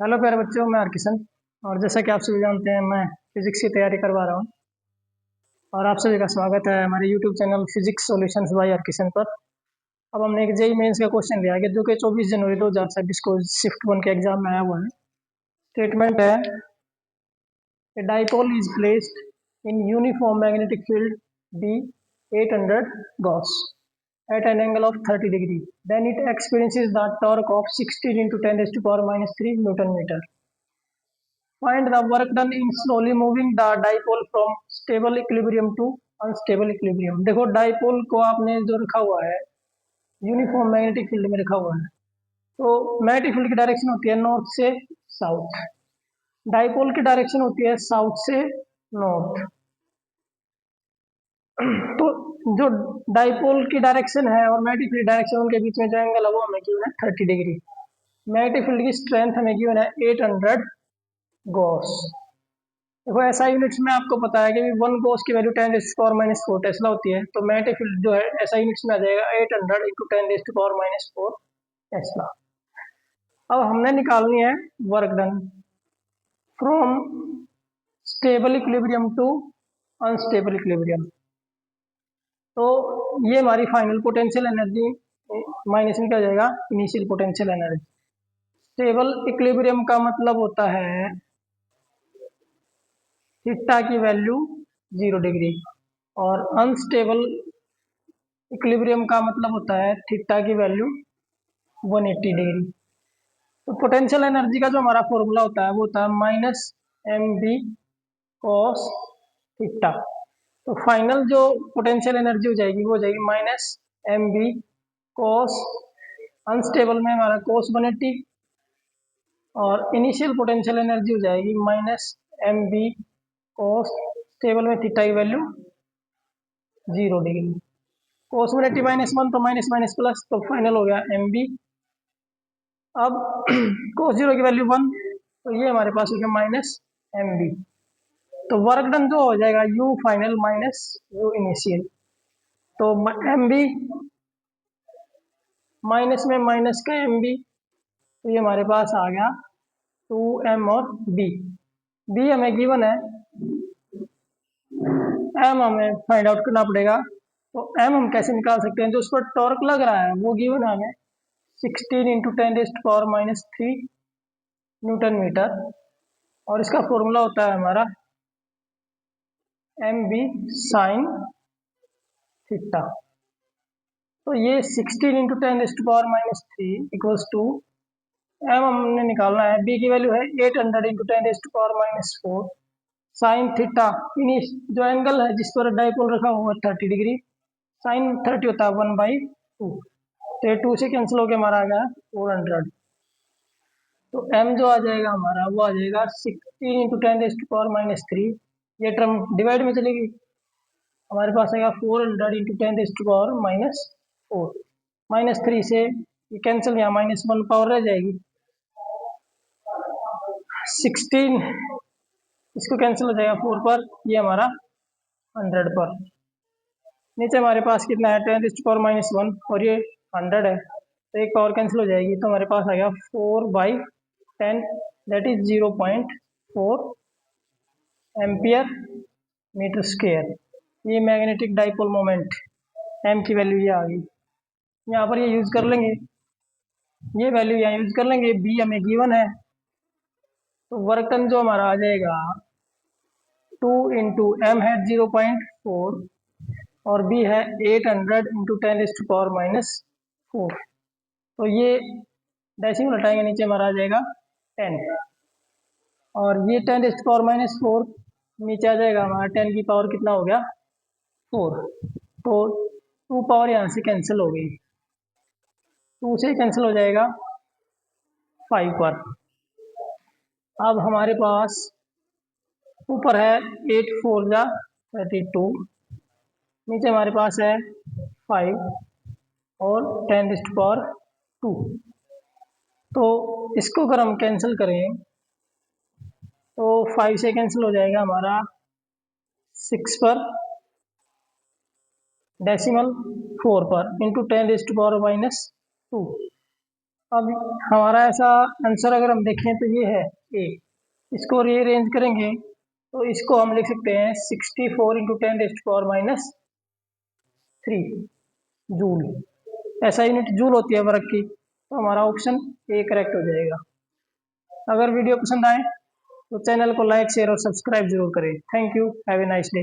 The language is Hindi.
हेलो प्यारे बच्चों, मैं हरकिशन। और जैसा कि आप सभी जानते हैं, मैं फिजिक्स की तैयारी करवा रहा हूँ। और आप सभी का स्वागत है हमारे YouTube channel physics solutions by Harkishan पर। अब हमने एक जेई मेंस का क्वेश्चन लिया है जो कि 24 जनवरी 2026 को शिफ्ट 1 के एग्जाम में आया हुआ है। स्टेटमेंट है, a dipole is placed in uniform magnetic field B 800 gauss at an angle of 30 degree. Then it experiences the torque of 16 into 10 raised to power minus 3 Newton meter. Find the work done in slowly moving the dipole from stable equilibrium to unstable equilibrium. देखो डाइपोल को आपने जो रखा हुआ है यूनिफॉर्म मैग्नेटिक फील्ड में रखा हुआ है, तो मैग्नेटिक फील्ड की डायरेक्शन होती है नॉर्थ से साउथ, डाइपोल की डायरेक्शन होती है साउथ से नॉर्थ। तो जो डाइपोल की डायरेक्शन है और मैग्नेटिक फील्ड डायरेक्शन उनके बीच में जो एंगल है वो हमें गिवन है 30 डिग्री। मैग्नेटिक फील्ड की स्ट्रेंथ हमें गिवन है 800 गॉस। देखो ऐसा यूनिट्स में आपको पता है कि 1 गॉस की value 10 raise to power minus 4 tesla होती है, तो मैग्नेटिक फील्ड जो है ऐसा यूनिट्स में आ जाएगा 800 into 10 raise to power minus 4 tesla. अब हमने निकालनी है work done from stable equilibrium to unstable equilibrium. तो ये हमारी फाइनल पोटेंशियल एनर्जी माइनस में क्या जाएगा, initial potential energy. Stable equilibrium का मतलब होता है थीटा की वैल्यू 0 डिग्री, और अनस्टेबल इक्विलिब्रियम का मतलब होता है थीटा की वैल्यू 180 डिग्री। तो पोटेंशियल एनर्जी का जो हमारा फॉर्मूला होता है वो होता है minus M B cos theta. तो फाइनल जो पोटेंशियल एनर्जी हो जाएगी वो हो जाएगी minus M B cos, unstable में हमारा कॉस 180, और इनिशियल पोटेंशियल एनर्जी हो जाएगी minus M B cos, stable में थीटा की वैल्यू 0 डिग्री। कॉस 180 माइनस 1 तो माइनस माइनस प्लस, तो फाइनल हो गया एम बी। अब cos 0 की वैल्यू 1, तो ये हमारे पास हो गया माइनस एम बी। तो वर्क डन जो हो जाएगा you final minus you initial, तो एम बी माइनस में माइनस का एम बी, तो ये हमारे पास आ गया 2m और बी। बी हमें गिवन है, एम हमें फाइंड आउट करना पड़ेगा। तो एम हम कैसे निकाल सकते हैं, जो उस पर टॉर्क लग रहा है वो गिवन है हमें 16 into 10 raise to power minus 3 newton metre, और इसका फॉर्मूला होता है हमारा एम बी साइन थीटा। तो ये 16 into 10 raise to power minus 3 equals to M हमने निकालना है, बी की वैल्यू है 800 into 10 raise to power minus 4 sine theta, जो एंगल है जिस पर डाइपोल रखा हुआ है 30 डिग्री, साइन 30 होता है 1/2, तो 2 से कैंसिल होकर हमारा आ गया 400। तो m जो आ जाएगा हमारा वो आ जाएगा 16 into 10 raise to power minus 3, ये टर्म डिवाइड में चलेगी, हमारे पास आएगा 400 into 10 raise to power minus 4, minus 3 से ये कैंसिल, यहाँ माइनस 1 पावर रह जाएगी, 16 इसको कैंसिल हो जाएगा 4 पर, ये हमारा 100 पर। नीचे हमारे पास कितना है 10 रेज़ टू पावर माइनस 1, और ये 100 है, तो एक पावर कैंसिल हो जाएगी, तो हमारे पास आ गया 4/10, that is 0.4 ampere metre square. ये मैग्नेटिक डाइपोल मोमेंट एम की वैल्यू ये आ गई, यहाँ पर ये यूज कर लेंगे, ये वैल्यू यहाँ यूज कर लेंगे, बी हमें गिवन है, तो वर्क डन जो हमारा आ जाएगा 2 इंटू एम है 0.4 और बी है 800 into 10 raise to power minus 4, तो ये डेसिमल हटाएंगे नीचे हमारा आ जाएगा 10, और ये 10 रेज़ टू पावर माइनस 4 नीचे आ जाएगा हमारा 10 की पावर कितना हो गया 4, तो 2 पावर यहाँ से कैंसिल हो गई, 2 से कैंसिल हो जाएगा 5 पर। अब हमारे पास ऊपर है 8 4 जा 32, नीचे हमारे पास है 5 और 10 रेज़ टू पावर 2, तो इसको अगर हम कैंसिल करें तो 5 से कैंसिल हो जाएगा हमारा 6 पर, डेसिमल 4 पर, into 10 raise to power minus 2, अब हमारा ऐसा आंसर अगर हम देखें तो ये है ए। इसको रीअरेंज करेंगे तो इसको हम लिख सकते हैं 64 इंटू 10⁻³ जूल। ऐसा यूनिट जूल होती है वर्क की, तो हमारा ऑप्शन ए करेक्ट हो जाएगा। अगर वीडियो पसंद आए तो चैनल को लाइक शेयर और सब्सक्राइब जरूर करें। Thank you, have a nice day.